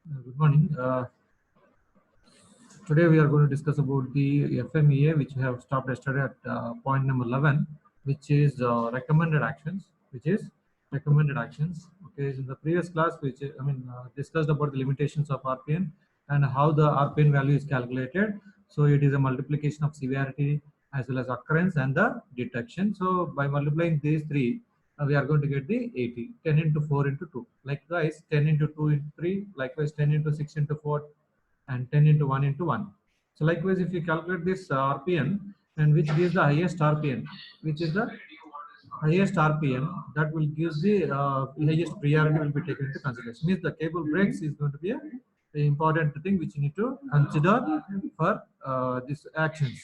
Good morning. Today we are going to discuss about the FMEA, which we have stopped yesterday at point number 11, which is recommended actions. Which is recommended actions. Okay, in the previous class, which discussed about the limitations of RPN and how the RPN value is calculated. So it is a multiplication of severity as well as occurrence and the detection. So by multiplying these three, we are going to get the 80. 10 into 4 into 2. Likewise, 10 into 2 into 3. Likewise, 10 into 6 into 4 and 10 into 1 into 1. So likewise, if you calculate this RPN and which gives the highest RPN, which is the highest RPN, that will give the highest priority will be taken into consideration. Means the cable breaks is going to be a important thing which you need to consider for these actions.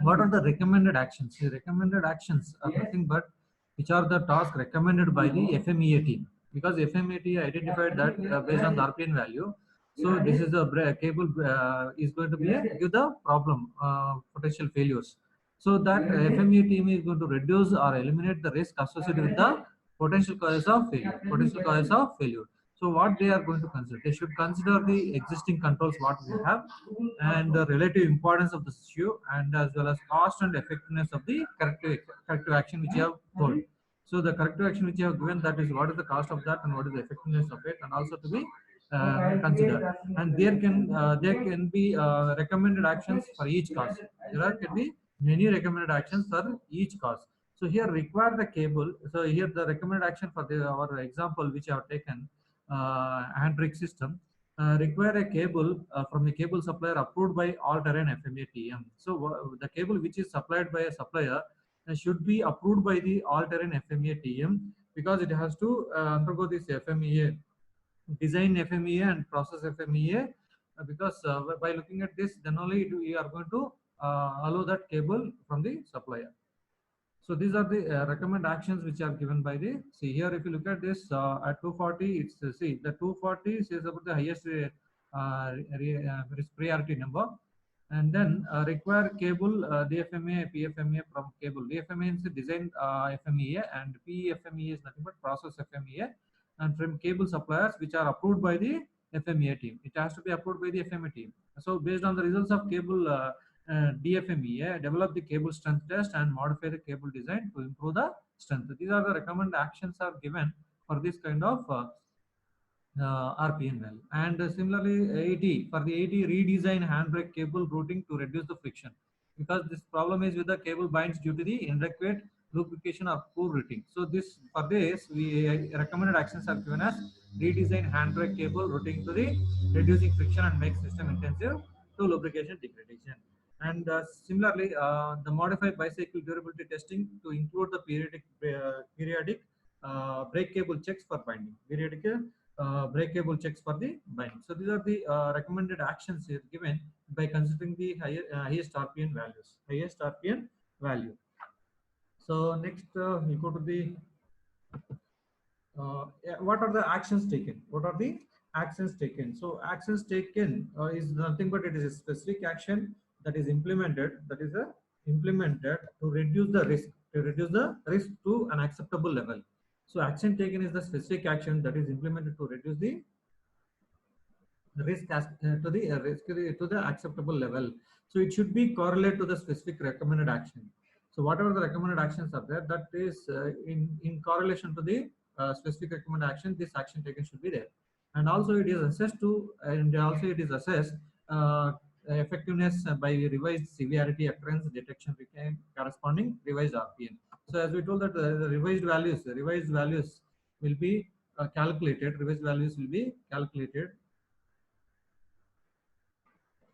What are the recommended actions? The recommended actions are nothing but which are the tasks recommended by the FMEA team, because FMEA identified that based on the RPN value. So this is the cable is going to be give the problem potential failures. So that FMEA team is going to reduce or eliminate the risk associated with the potential causes of failure. Potential causes of failure. So what they are going to consider? They should consider the existing controls what we have and the relative importance of the issue, and as well as cost and effectiveness of the corrective action which you have told. So the corrective action which you have given, that is what is the cost of that and what is the effectiveness of it, and also to be considered. And there can be recommended actions for each cause. Can be many recommended actions for each cause. So here require the cable. So here the recommended action for our example which I have taken, handbrake system, require a cable from a cable supplier approved by all-terrain FMEA-TM. So the cable which is supplied by a supplier should be approved by the all-terrain FMEA-TM, because it has to undergo this FMEA, design FMEA and process FMEA, because by looking at this, then only we are going to allow that cable from the supplier. So these are the recommend actions which are given by the, see here if you look at this at 240, it's see the 240 says about the highest risk priority number, and then require cable DFMA, PFMA from cable. DFMA is the design FMEA, and PFMEA is nothing but process FMEA, and from cable suppliers which are approved by the FMEA team. It has to be approved by the FMEA team. So based on the results of cable DFMEA, develop the cable strength test and modify the cable design to improve the strength. These are the recommended actions are given for this kind of RPN value. And similarly, 80 for the 80, redesign handbrake cable routing to reduce the friction, because this problem is with the cable binds due to the inadequate lubrication or poor routing. So this for this we recommended actions are given as redesign handbrake cable routing to the reducing friction and make system intensive to lubrication degradation. And similarly, the modified bicycle durability testing to include the periodic brake cable checks for binding. Periodic brake cable checks for the binding. So these are the recommended actions here given by considering the highest RPN values. Highest RPN value. So next we go to the yeah, what are the actions taken? What are the actions taken? So actions taken is nothing but it is a specific action that is implemented. That is a implemented to reduce the risk. To reduce the risk to an acceptable level. So action taken is the specific action that is implemented to reduce the risk to the risk to the acceptable level. So it should be correlate to the specific recommended action. So whatever the recommended actions are there, that is in correlation to the specific recommended action, this action taken should be there. And also it is assessed to, and also it is assessed effectiveness by revised severity, occurrence, detection, corresponding revised RPN. So as we told that the revised values will be calculated. Revised values will be calculated.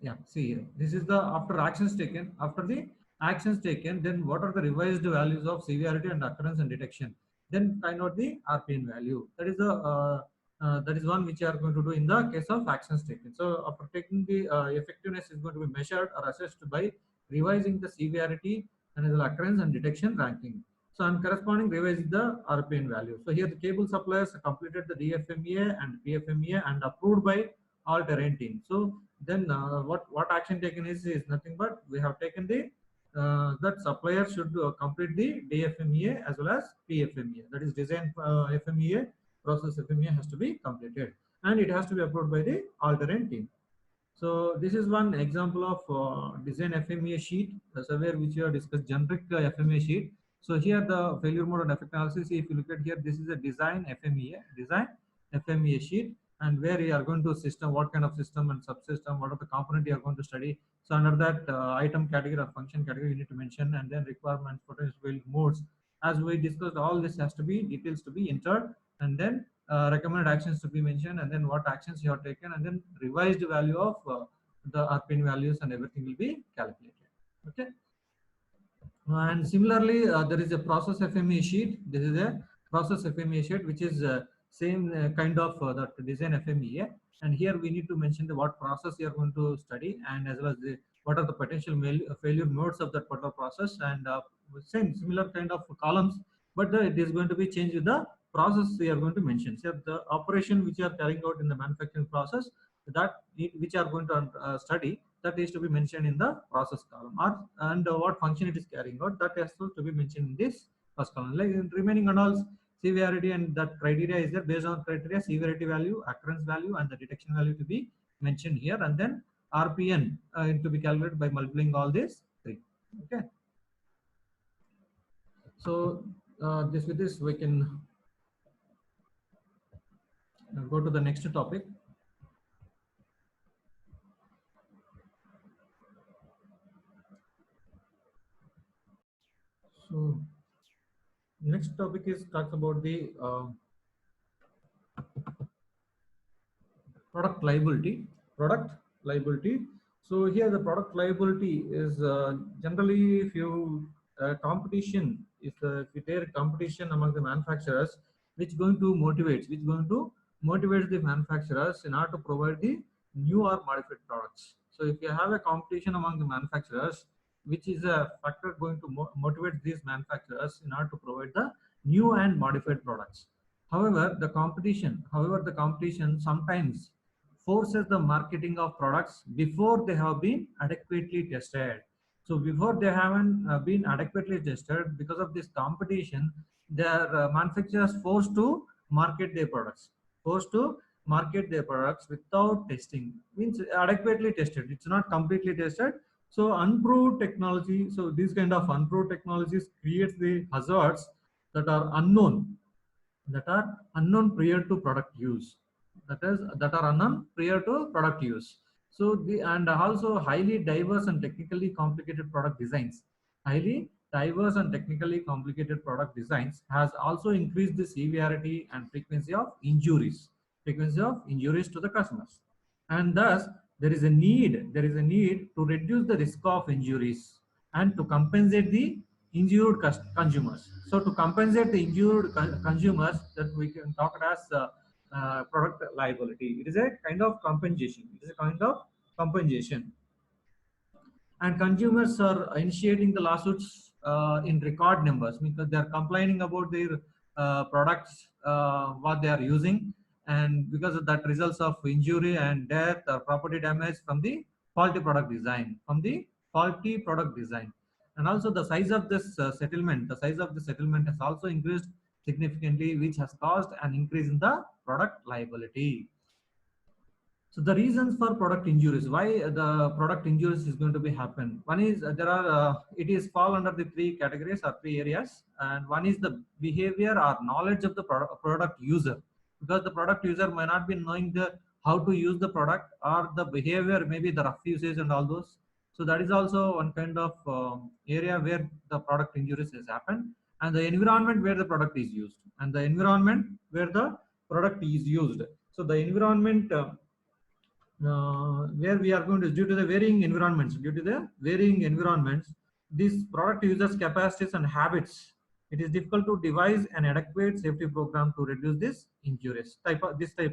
Yeah, see here. This is the after actions taken. After the actions taken, then what are the revised values of severity and occurrence and detection? Then find out the RPN value. That is the that is one which you are going to do in the case of actions taken. So after taking the effectiveness is going to be measured or assessed by revising the severity and the occurrence and detection ranking. So and corresponding revise the RPN value. So here the cable suppliers completed the DFMEA and PFMEA and approved by all terrain team. So then what action taken is nothing but we have taken the that supplier should complete the DFMEA as well as PFMEA, that is design FMEA, process FMEA has to be completed. and it has to be approved by the alternate team. So this is one example of design FMEA sheet, the survey which you have discussed, generic FMEA sheet. So here the failure mode and effect analysis, if you look at here, this is a design FMEA sheet, and where you are going to system, what kind of system and subsystem, what are the component you are going to study. So under that item category or function category, you need to mention, and then requirements, potential failure modes. As we discussed, all this has to be details to be entered, and then recommended actions to be mentioned, and then what actions you have taken, and then revised value of the RPN values, and everything will be calculated. Okay. And similarly, there is a process FMEA sheet. This is a process FMEA sheet, which is same kind of that design FMEA. And here we need to mention the what process you are going to study, and as well as the what are the potential failure modes of that particular process, and same similar kind of columns, but it is going to be changed with the process we are going to mention. So the operation which you are carrying out in the manufacturing process, that which are going to study, that is to be mentioned in the process column, or and what function it is carrying out, that has to be mentioned in this first column. Like in remaining and all, severity and that criteria is there. Based on criteria, severity value, occurrence value, and the detection value to be mentioned here, and then RPN to be calculated by multiplying all these three. Okay. So this with this we can go to the next topic. So next topic is talks about the product liability. Product liability. So here the product liability is generally, if you competition, if you take competition among the manufacturers, which going to motivate the manufacturers in order to provide the new or modified products. So if you have a competition among the manufacturers, which is a factor going to motivate these manufacturers in order to provide the new and modified products. However, the competition sometimes forces the marketing of products before they have been adequately tested. So before they haven't been adequately tested, because of this competition, their manufacturers forced to market their products. Forced to market their products without testing, means adequately tested. It's not completely tested. So unproved technology. So these kind of unproved technologies creates the hazards that are unknown prior to product use, that are unknown prior to product use. So the and also highly diverse and technically complicated product designs, highly diverse and technically complicated product designs has also increased the severity and frequency of injuries to the customers, and thus there is a need to reduce the risk of injuries and to compensate the injured consumers. So to compensate the injured consumers, that we can talk it as product liability. It is a kind of compensation. And consumers are initiating the lawsuits in record numbers, because they are complaining about their products, what they are using, and because of that results of injury and death or property damage from the faulty product design. And also the size of the size of the settlement has also increased significantly, which has caused an increase in the product liability. So the reasons for product injuries, why the product injuries is going to be happen. One is it is fall under the three categories or three areas, and one is the behavior or knowledge of the product user, because the product user may not be knowing the how to use the product, or the behavior, maybe the rough usage and all those. So that is also one kind of area where the product injuries has happened, and the environment where the product is used, and the environment where the product is used. So the environment. Where we are going to, due to the varying environments, these product users capacities and habits, it is difficult to devise an adequate safety program to reduce this type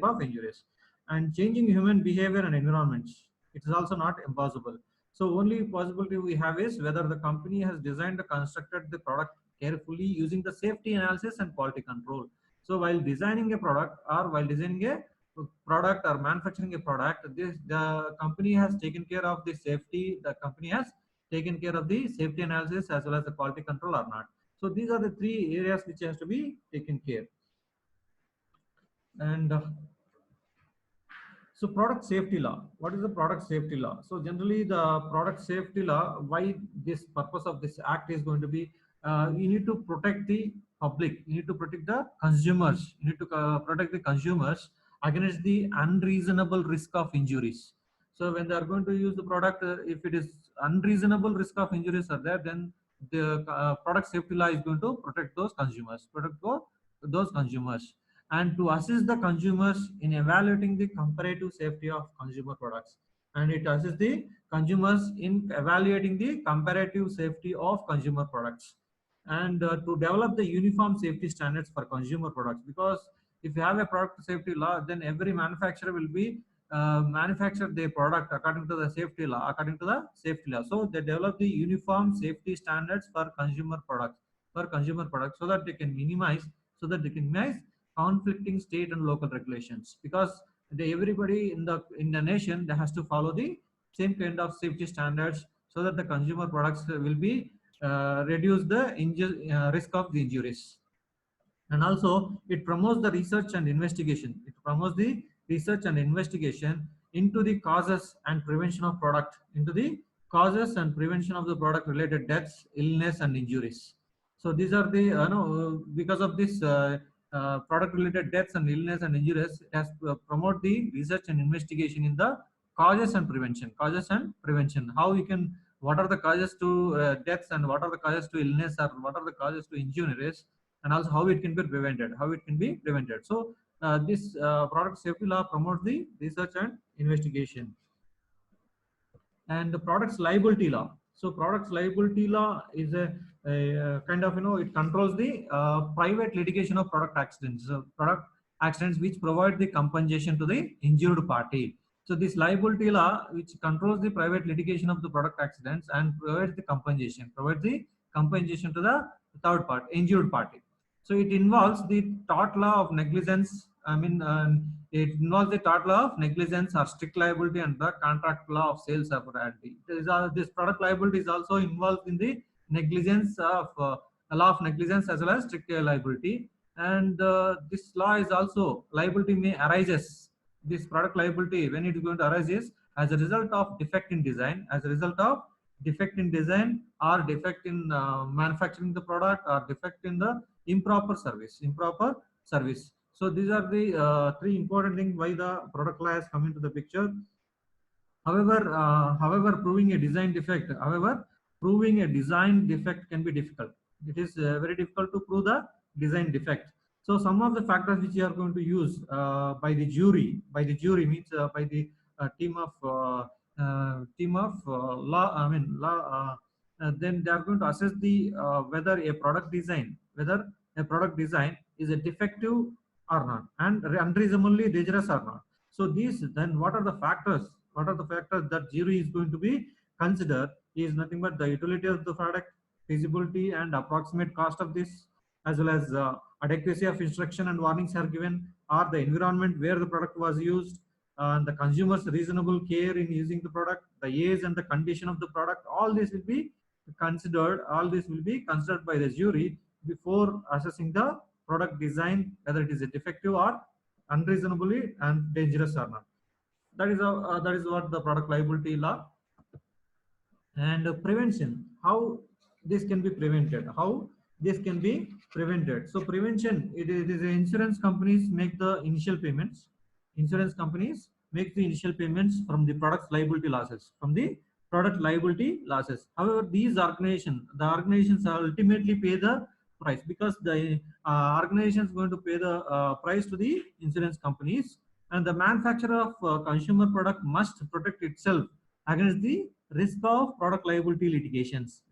of injuries. And changing human behavior and environments, it is also not impossible. So only possibility we have is whether the company has designed and constructed the product carefully using the safety analysis and quality control. So while designing a product, or while designing a product or manufacturing a product, the company has taken care of the safety, the company has taken care of the safety analysis as well as the quality control or not. So these are the three areas which has to be taken care. And So product safety law. What is the product safety law? So generally the product safety law, why this purpose of this act is going to be, you need to protect the public, you need to protect the consumers, you need to protect the consumers against the unreasonable risk of injuries. So when they are going to use the product, if it is unreasonable risk of injuries are there, then the product safety law is going to protect those consumers, those consumers, and to assist the consumers in evaluating the comparative safety of consumer products, and it assists the consumers in evaluating the comparative safety of consumer products, and to develop the uniform safety standards for consumer products, because if you have a product safety law, then every manufacturer will be manufacture their product according to the safety law, so they develop the uniform safety standards for consumer products, so that they can minimize conflicting state and local regulations, because everybody in the nation, they has to follow the same kind of safety standards, so that the consumer products will be reduce the risk of the injuries. And also it promotes the research and investigation, into the causes and prevention of the product related deaths, illness and injuries. So these are the no, because of this product related deaths and illness and injuries, it has to promote the research and investigation in the causes and prevention, how you can, what are the causes to deaths, and what are the causes to illness, or what are the causes to injuries, and also how it can be prevented. So this product safety law promotes the research and investigation. And the products liability law. So products liability law is a kind of, it controls the private litigation of product accidents, which provide the compensation to the injured party. So this liability law, which controls the private litigation of the product accidents and provides the compensation to the third party, injured party. So it involves the tort law of negligence. It involves the tort law of negligence or strict liability and the contract law of sales apparently. This product liability is also involved in the negligence of law of negligence as well as strict liability. And this law is also liability may arises. This product liability, when it is going to arise, is as a result of defect in design, or defect in manufacturing the product, or defect in the improper service. So these are the three important things why the product law has come into the picture. However, proving a design defect can be difficult. It is very difficult to prove the design defect. So some of the factors which you are going to use by the jury means by the team of law. Then they are going to assess the whether a product design is a defective or not, and unreasonably dangerous or not. So these, then what are the factors? That jury is going to be considered is nothing but the utility of the product, feasibility and approximate cost of this, as well as adequacy of instruction and warnings are given, or the environment where the product was used, and the consumer's reasonable care in using the product, the age and the condition of the product. All this will be considered by the jury before assessing the product design, whether it is a defective or unreasonably and dangerous or not. That is what the product liability law. And prevention, how this can be prevented. So prevention, it is insurance companies make the initial payments. From the product liability losses. However, the organizations ultimately pay the price, because the organization is going to pay the price to the insurance companies, and the manufacturer of consumer product must protect itself against the risk of product liability litigations,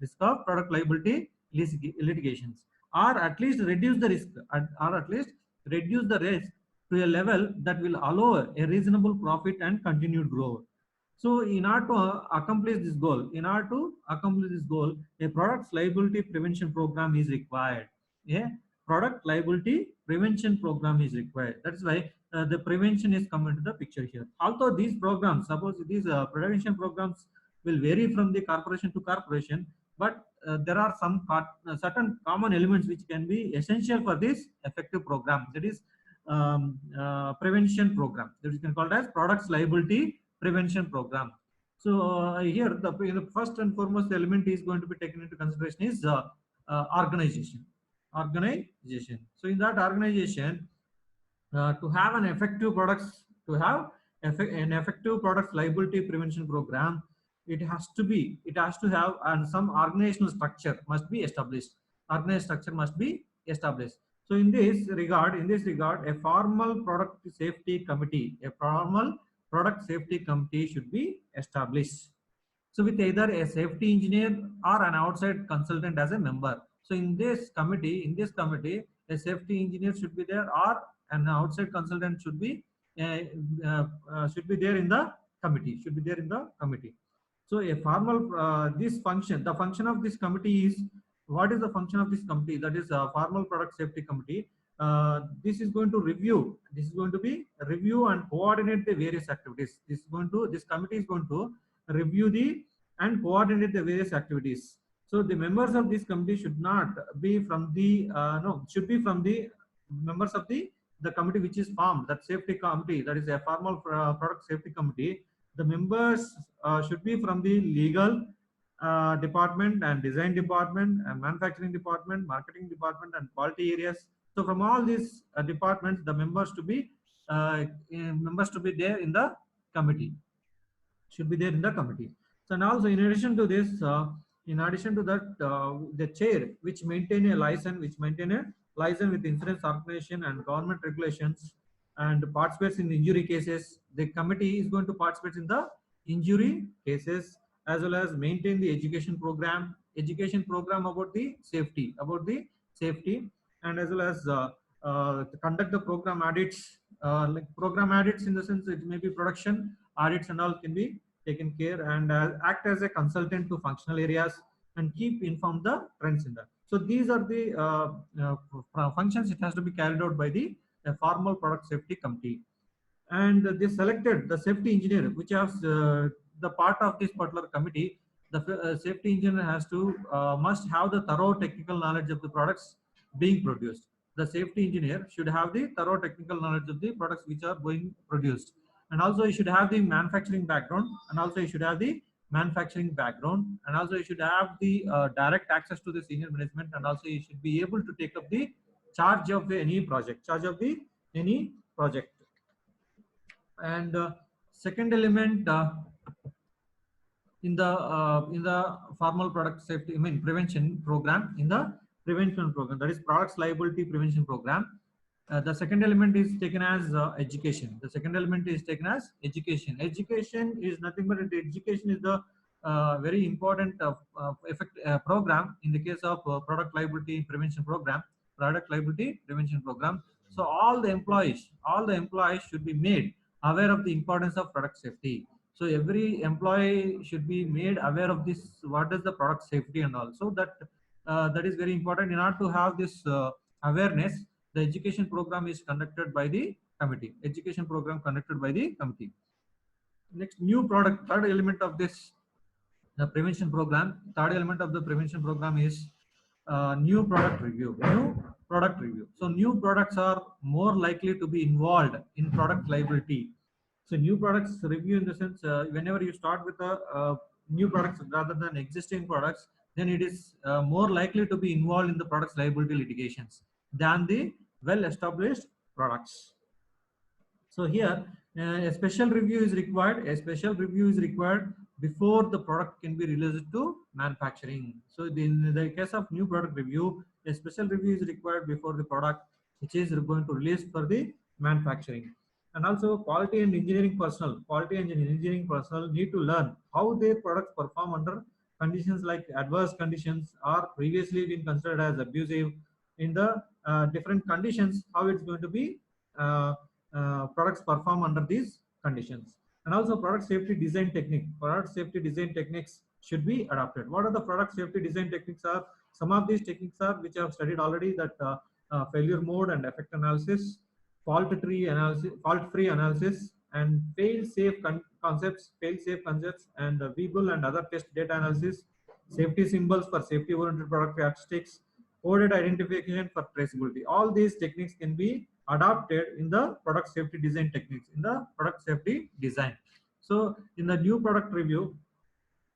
or at least reduce the risk, to a level that will allow a reasonable profit and continued growth. So in order to accomplish this goal, a product liability prevention program is required. That is why the prevention is come into the picture here. Although these programs, suppose these prevention programs will vary from the corporation to corporation, but there are some certain common elements which can be essential for this effective program. That is, prevention program. That is called as products liability prevention program. So here the first and foremost element is going to be taken into consideration is organization. Organization. So in that organization, to have an effective products to have an effective products liability prevention program, it has to have, and some organizational structure must be established. Organized structure must be established. So in this regard, a formal product safety committee, a formal product safety committee should be established. So with either a safety engineer or an outside consultant as a member. So in this committee, a safety engineer should be there, or an outside consultant uh, should be there in the committee. Should be there in the committee. So a formal this function, the function of this committee is, what is the function of this committee? That is a formal product safety committee. This is going to review. This is going to be review and coordinate the various activities. This committee is going to review the and coordinate the various activities. So the members of this committee should not be from the no should be from the members of the committee which is formed, that safety committee, that is a formal product safety committee. The members should be from the legal department and design department and manufacturing department, marketing department and quality areas. So from all these departments, the members to be there in the committee, should be there in the committee. So and also in addition to this, in addition to that, the chair which maintain a license with insurance organization and government regulations and participates in injury cases. The committee is going to participate in the injury cases, as well as maintain the education program about the safety, and as well as to conduct the program audits, like program audits in the sense it may be production audits and all can be taken care, and act as a consultant to functional areas and keep informed the trends in that. So these are the functions it has to be carried out by the formal product safety committee. And they selected the safety engineer, which has the part of this particular committee. The safety engineer has to must have the thorough technical knowledge of the products being produced. The safety engineer should have the thorough technical knowledge of the products which are being produced, and also you should have the manufacturing background, and also you should have the manufacturing background, and also you should have the direct access to the senior management, and also you should be able to take up the charge of any project. And second element in the formal product safety, I mean prevention program, in the prevention program, that is products liability prevention program. The second element is taken as education. The second element is taken as education. Education is nothing but education is the very important program in the case of product liability prevention program. Product liability prevention program. So all the employees should be made aware of the importance of product safety. So every employee should be made aware of this. What is the product safety and all. So that is very important. In order to have this awareness, the education program is conducted by the committee. Education program conducted by the committee. Next, new product. Third element of this the prevention program. Third element of the prevention program is new product review. New product review. So new products are more likely to be involved in product liability. So new products review in the sense, whenever you start with a new products rather than existing products, then it is more likely to be involved in the products liability litigations than the well-established products. So here, a special review is required. A special review is required before the product can be released to manufacturing. So in the case of new product review, a special review is required before the product which is going to release for the manufacturing. And also quality and engineering personnel need to learn how their products perform under conditions like adverse conditions or previously been considered as abusive. In the different conditions, how it's going to be products perform under these conditions. And also product safety design techniques should be adopted. What are the product safety design techniques are? Some of these techniques are which I have studied already, that failure mode and effect analysis, fault-free analysis, and fail-safe concepts, and Webull and other test data analysis, safety symbols for safety-oriented product characteristics, coded identification for traceability. All these techniques can be adopted in the product safety design techniques, in the product safety design. So in the new product review,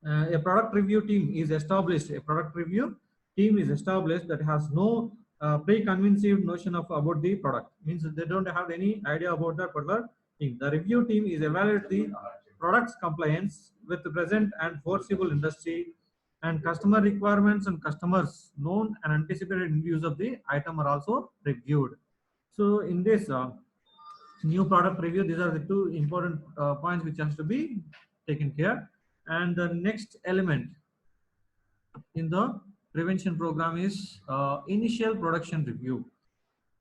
a product review team is established. A product review team is established that has no preconceived notion of about the product. Means they don't have any idea about that particular thing. The review team is evaluate the product's compliance with the present and foreseeable industry and customer requirements, and customers known and anticipated use of the item are also reviewed. So in this new product review, these are the two important points which has to be taken care. And the next element in the prevention program is initial production review.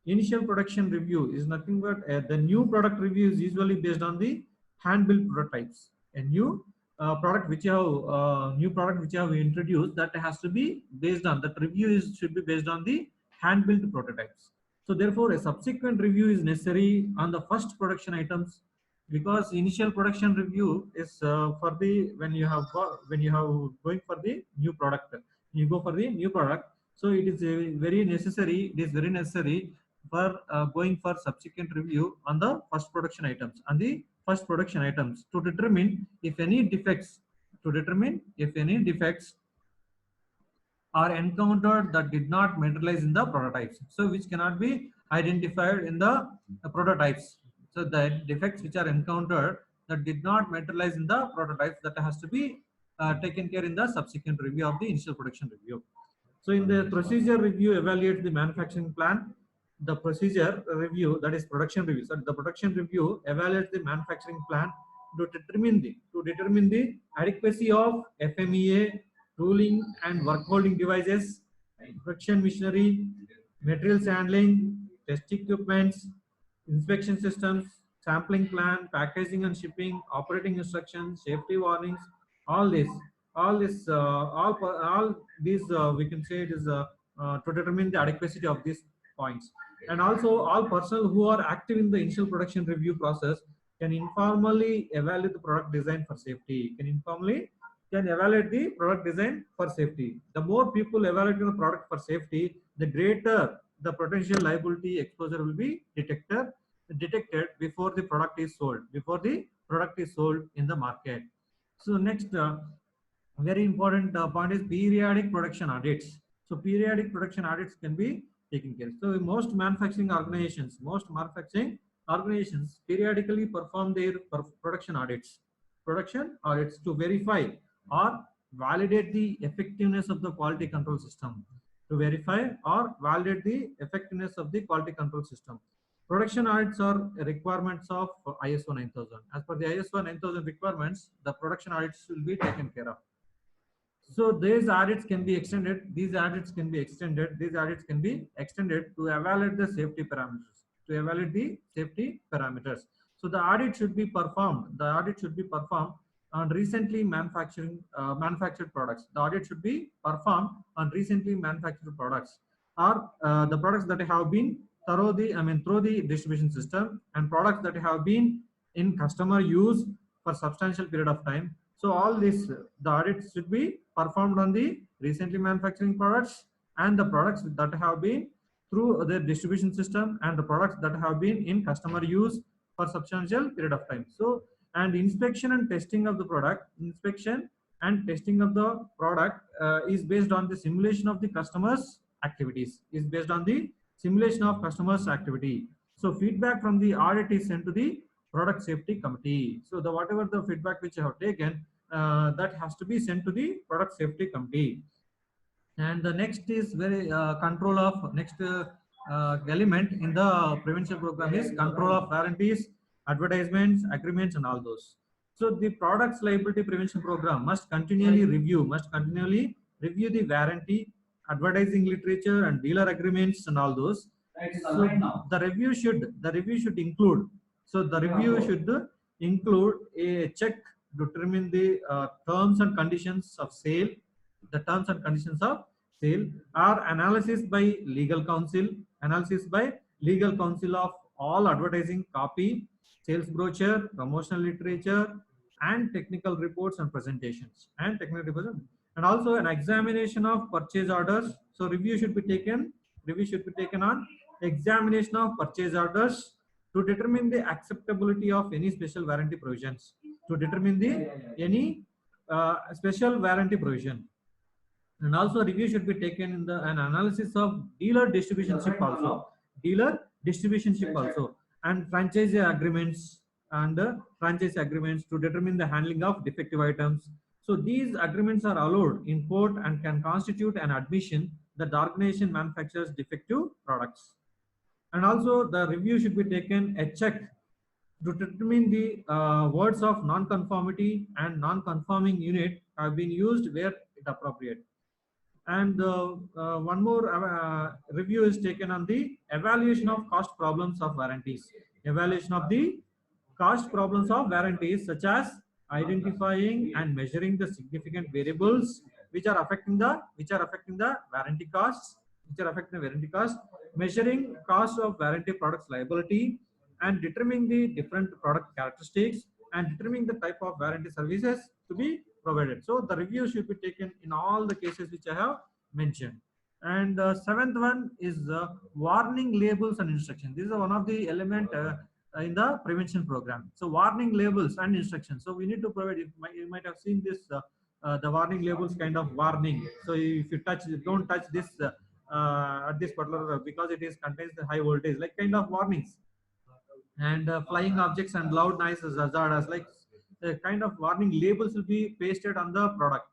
Initial production review is nothing but the new product review is usually based on the hand built prototypes. A new product which you have new product which you have introduced, that has to be based on that review is should be based on the hand built prototypes. So therefore a subsequent review is necessary on the first production items, because initial production review is for the when you have going for the new product, you go for the new product. So it is very necessary, it is very necessary for going for subsequent review on the first production items, to determine if any defects, are encountered that did not materialize in the prototypes, so which cannot be identified in the prototypes. So the defects which are encountered that did not materialize in the prototypes, that has to be taken care in the subsequent review of the initial production review. So in the procedure review evaluates the manufacturing plan. The procedure review, that is production review. So the production review evaluates the manufacturing plan to determine the adequacy of FMEA, tooling and work holding devices, production machinery, materials handling, test equipments, inspection systems, sampling plan, packaging and shipping, operating instructions, safety warnings, all this, all these we can say it is to determine the adequacy of these points. And also all personnel who are active in the initial production review process can informally evaluate the product design for safety. Can evaluate the product design for safety. The more people evaluating the product for safety, the greater the potential liability exposure will be detected before the product is sold, in the market. So next very important point is periodic production audits. So periodic production audits can be taken care. So most manufacturing organizations periodically perform their production audits to verify or validate the effectiveness of the quality control system. Production audits are requirements of ISO 9000. As per the ISO 9000 requirements, the production audits will be taken care of. So these audits can be extended. These audits can be extended to evaluate the safety parameters. So the audit should be performed. On recently manufactured products. The audit should be performed on recently manufactured products, or the products that have been through the distribution system, and products that have been in customer use for substantial period of time. So all this, the audits should be performed on the recently manufacturing products and the products that have been through the distribution system, and the products that have been in customer use for substantial period of time. So, and inspection and testing of the product, is based on the simulation of the customers' activities. So feedback from the audit is sent to the product safety committee. So the whatever the feedback which you have taken, that has to be sent to the product safety committee. And the next is very element in the prevention program is control of warranties, advertisements, agreements, and all those. So the products liability prevention program must continually review the warranty, advertising literature, and dealer agreements, and all those. So the review should include a check to determine the terms and conditions of sale, or analysis by legal counsel of all advertising copy, sales brochure, promotional literature, and technical reports and presentations, and also an examination of purchase orders. So review should be taken on examination of purchase orders to determine the acceptability of any special warranty provisions, to determine the any special warranty provision. And also review should be taken in the an analysis of dealer distributionship also, dealer distributionship also, and franchise agreements and franchise agreements to determine the handling of defective items. So these agreements are allowed in court and can constitute an admission that the organization manufactures defective products. And also the review should be taken a check to determine the words of non-conformity and non-conforming unit have been used where it appropriate. And one more review is taken on the evaluation of cost problems of warranties. Evaluation of the cost problems of warranties, such as identifying and measuring the significant variables which are affecting the warranty costs, measuring cost of warranty products liability, and determining the different product characteristics, and determining the type of warranty services to be provided. So the review should be taken in all the cases which I have mentioned. And seventh one is warning labels and instructions. This is one of the element in the prevention program. So warning labels and instructions. So we need to provide. You might have seen this. The warning labels kind of warning. So if you touch, don't touch this at this particular because it is contains the high voltage, like kind of warnings. And flying objects and loud noises hazardous, like the kind of warning labels will be pasted on the product,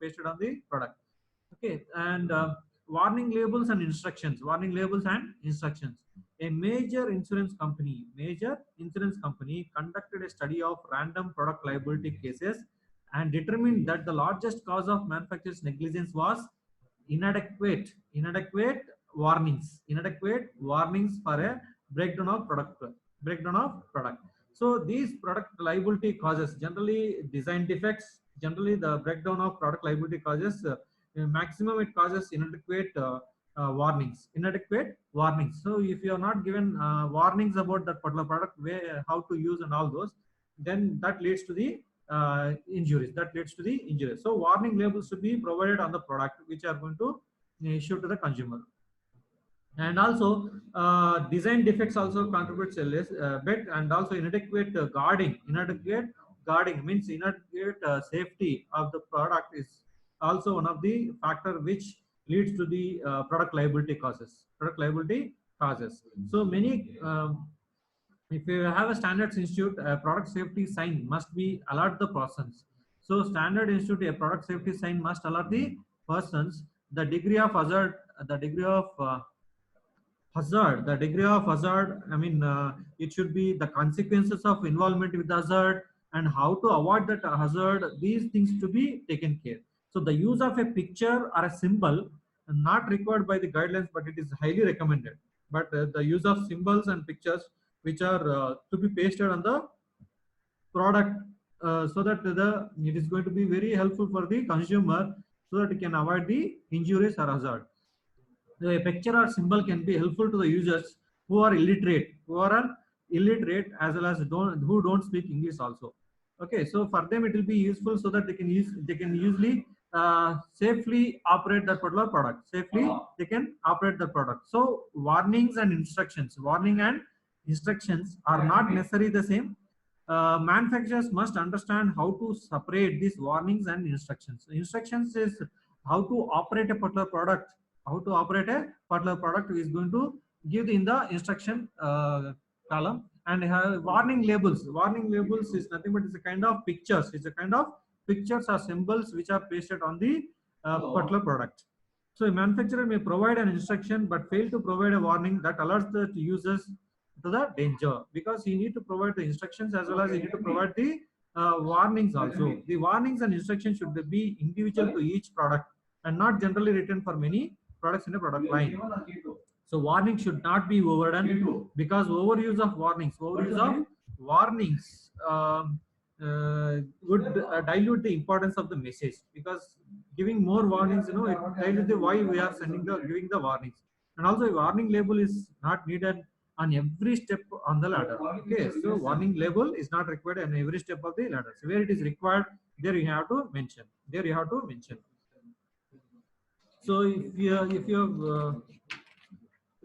okay. And warning labels and instructions, a major insurance company conducted a study of random product liability cases and determined that the largest cause of manufacturer's negligence was inadequate warnings for a breakdown of product. So these product liability causes, generally design defects, generally the breakdown of product liability causes maximum it causes inadequate warnings. So if you are not given warnings about that particular product, where how to use and all those, then that leads to the injuries. So warning labels should be provided on the product which are going to issue to the consumer. And also design defects also contributes a less bit, and also inadequate guarding means inadequate safety of the product is also one of the factor which leads to the product liability causes. So many if you have a standards institute, a product safety sign must be alert the persons. So standard institute, a product safety sign must alert the persons the degree of hazard, I mean, it should be the consequences of involvement with the hazard and how to avoid that hazard. These things to be taken care. So the use of a picture or a symbol not required by the guidelines, but it is highly recommended. But the use of symbols and pictures which are to be pasted on the product, so that it is going to be very helpful for the consumer, so that it can avoid the injuries or hazard. The picture or symbol can be helpful to the users who are illiterate, as well as who don't speak English also. Okay, so for them it will be useful, so that they can usually safely operate that particular product. So warning and instructions are not necessarily the same. Manufacturers must understand how to separate these warnings and instructions. Instructions is how to operate a particular product. Is going to give in the instruction column. And warning labels is nothing but it's a kind of pictures. Pictures or symbols which are pasted on the particular product. So a manufacturer may provide an instruction but fail to provide a warning that alerts the users to the danger, because you need to provide the instructions as well as you need to provide the warnings also. The warnings and instructions should be individual to each product and not generally written for many products in a product line. So warning should not be overdone, because overuse of warnings would dilute the importance of the message, because giving more warnings, it dilutes the why we are giving the warnings. And also a warning label is not needed on every step on the ladder. Okay, so warning label is not required on every step of the ladder. So where it is required, there you have to mention. So if you have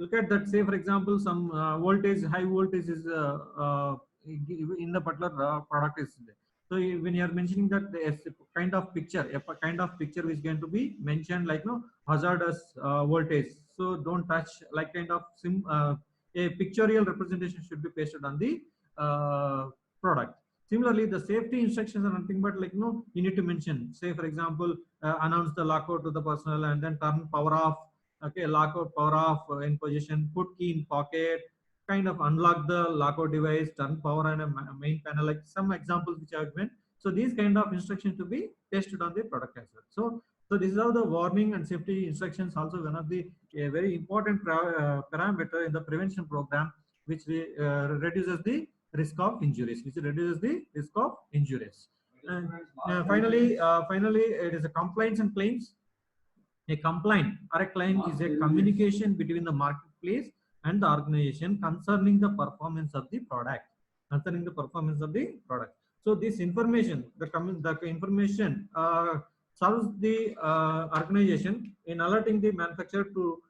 look at that. Say for example, some voltage, high voltage is in the particular product is there. So when you are mentioning that there's a kind of picture, a kind of picture which is going to be mentioned like no hazardous voltage. So don't touch, like kind of a pictorial representation should be pasted on the product. Similarly, the safety instructions are nothing but like no, you need to mention. Say for example, announce the lockout to the personnel and then turn power off. Okay, lockout power off in position, put key in pocket, kind of unlock the lockout device, turn power on a main panel, like some examples which I have given. So these kind of instructions to be tested on the product as well. So this is how the warning and safety instructions also one of the a very important parameter in the prevention program, which reduces the risk of injuries, which reduces the risk of injuries. And finally, it is a complaints and claims. A complaint or a claim is a communication between the marketplace and the organization concerning the performance of the product. Concerning the performance of the product. So this information, the information serves the organization in alerting the manufacturer to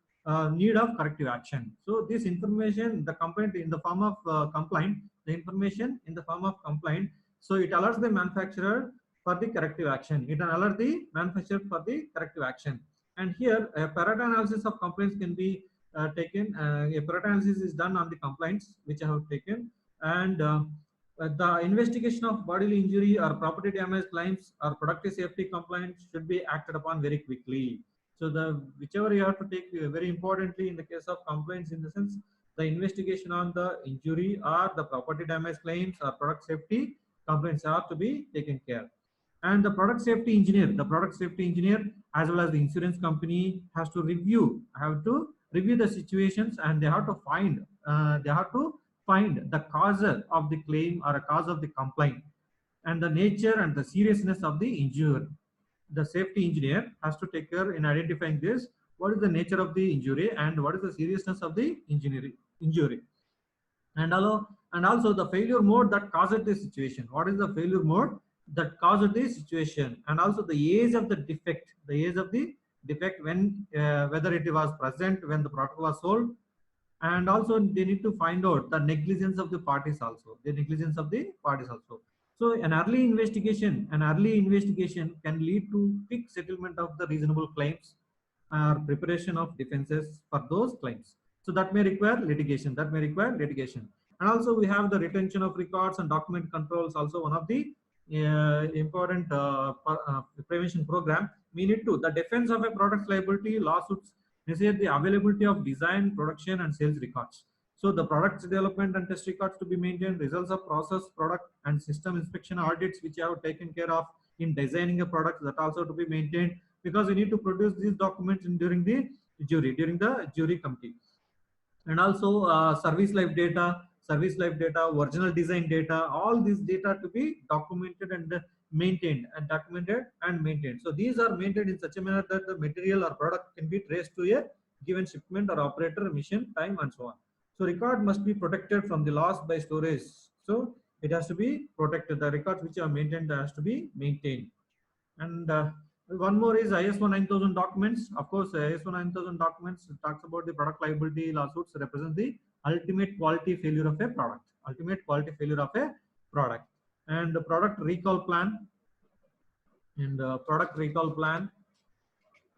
need of corrective action. So this information, the complaint in the form of complaint, the information in the form of complaint. So it alerts the manufacturer for the corrective action. It alerts the manufacturer for the corrective action. And here, a Pareto analysis of complaints can be taken. A Pareto analysis is done on the complaints which I have taken, and the investigation of bodily injury or property damage claims or productive safety complaints should be acted upon very quickly. So the whichever you have to take very importantly in the case of complaints, in the sense the investigation on the injury or the property damage claims or product safety complaints are to be taken care. And the product safety engineer as well as the insurance company have to review the situations, and they have to find the cause of the claim or a cause of the complaint and the nature and the seriousness of the injury. The safety engineer has to take care in identifying this, what is the nature of the injury and what is the seriousness of the injury. And also the failure mode that caused the situation. What is the failure mode that caused the situation? And also the age of the defect, when whether it was present when the product was sold. And also they need to find out the negligence of the parties also. So an early investigation can lead to quick settlement of the reasonable claims or preparation of defenses for those claims. So that may require litigation. And also we have the retention of records and document controls, also one of the important prevention program. We need to, the defense of a product liability lawsuits necessitate the availability of design, production and sales records. So the products development and test records to be maintained, results of process, product and system inspection audits which I have taken care of in designing a product, that also to be maintained, because we need to produce these documents during the jury committee. And also service life data, original design data, all these data to be documented and maintained. So these are maintained in such a manner that the material or product can be traced to a given shipment or operator, mission, time and so on. So record must be protected from the loss by storage. So it has to be protected. The records which are maintained has to be maintained. And one more is ISO 9000 documents. Of course, ISO 9000 documents talks about the product liability lawsuits represent the ultimate quality failure of a product. And the product recall plan.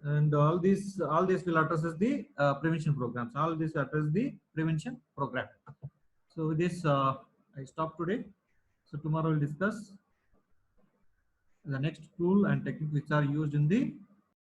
And all this will address the prevention programs. So with this, I stop today. So tomorrow we'll discuss the next tool and technique which are used in the